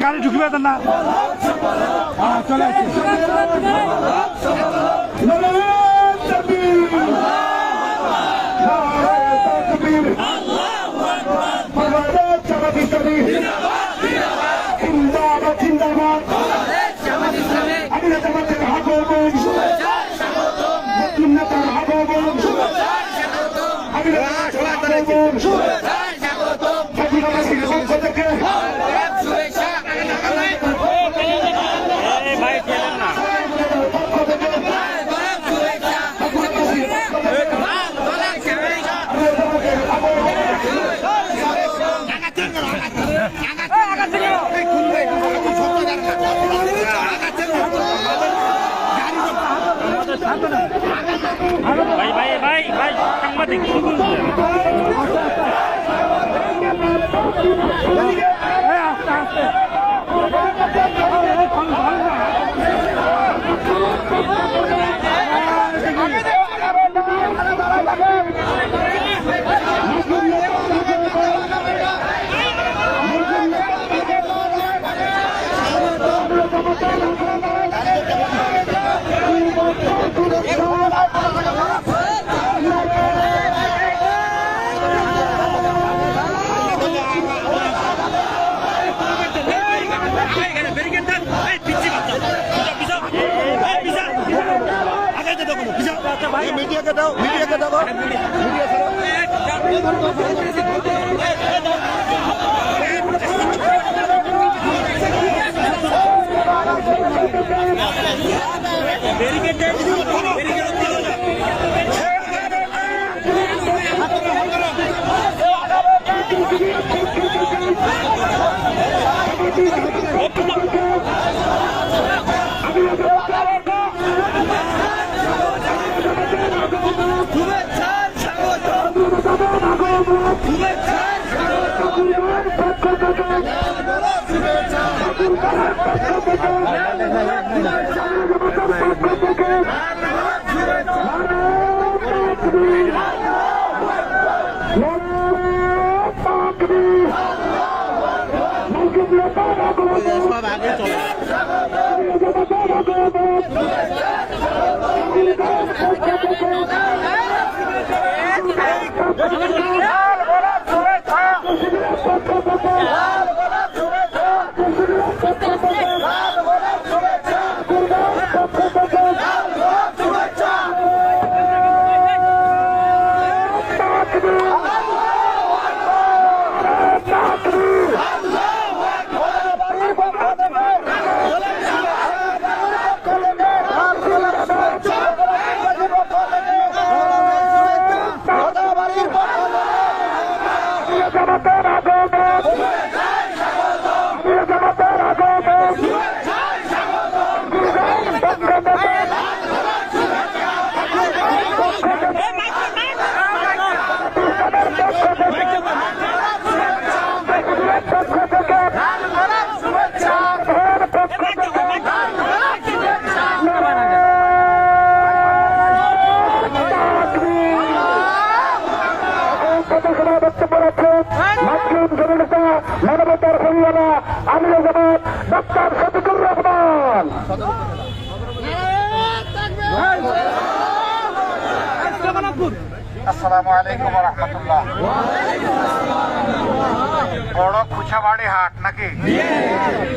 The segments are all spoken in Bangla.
গাড়ি ঢুকবে না চলে ভাই সাংবাদিক मीडिया के दो মানবতার হরিয়ানা আমির জামাত ডক্টর শফিকুর রহমান। আসসালামু আলাইকুম ওয়া রাহমাতুল্লাহ। বড় খুচাবাড়ি হাট নাকি?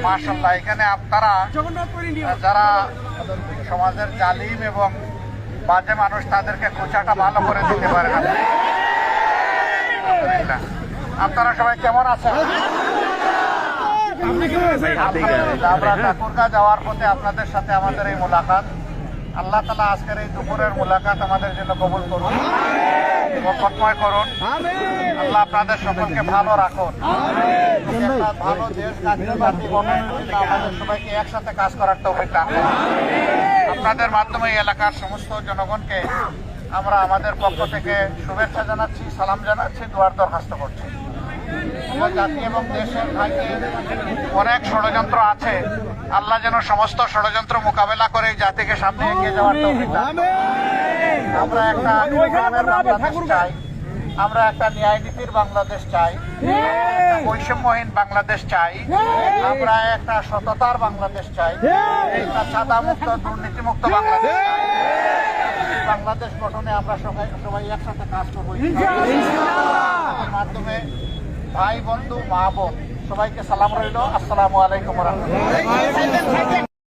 মাশাআল্লাহ। এখানে আপনারা যারা সমাজের জালিম এবং বাজে মানুষ তাদেরকে খুচাটা ভালো করে দিতে পারেন। আপনারা সবাই কেমন আছেন? আমরা ঠাকুরগাঁ যাওয়ার পথে আপনাদের সাথে আমাদের এই মোলাকাত, আল্লাহ তাআলা আজকের এই দুপুরের মোলাকাত আমাদের জন্য কবুল করুন, বরকতময় করুন। আল্লাহ আপনাদের সকলকে ভালো রাখুন, ভালো দেশ জাতি আমাদের সবাইকে একসাথে কাজ করার তৌফিক দান করুন। আপনাদের মাধ্যমে এই এলাকার সমস্ত জনগণকে আমরা আমাদের পক্ষ থেকে শুভেচ্ছা জানাচ্ছি, সালাম জানাচ্ছি, দোয়ার দরখাস্ত করছি। জাতি এবং দেশের ভাইকে অনেক ষড়যন্ত্র আছে, আল্লাহ যেন সমস্ত ষড়যন্ত্র মোকাবেলা করে জাতিকে সামনে এগিয়ে যাওয়ার তৌফিক দান করুন। আমরা একটা গ্রামের বাংলাদেশ চাই, আমরা একটা ন্যায় নীতির বাংলাদেশ চাই, একটা বৈষম্যহীন বাংলাদেশ চাই, আমরা একটা সততার বাংলাদেশ চাই, একটা সাদা মুক্ত দুর্নীতিমুক্ত বাংলাদেশ চাই। এই বাংলাদেশ গঠনে আমরা সবাই একসাথে কাজ করবো। এর মাধ্যমে ভাই বন্ধু মা বোন সবাইকে সালাম রইল। আসসালামু আলাইকুম ওয়া রাহমাতুল্লাহ।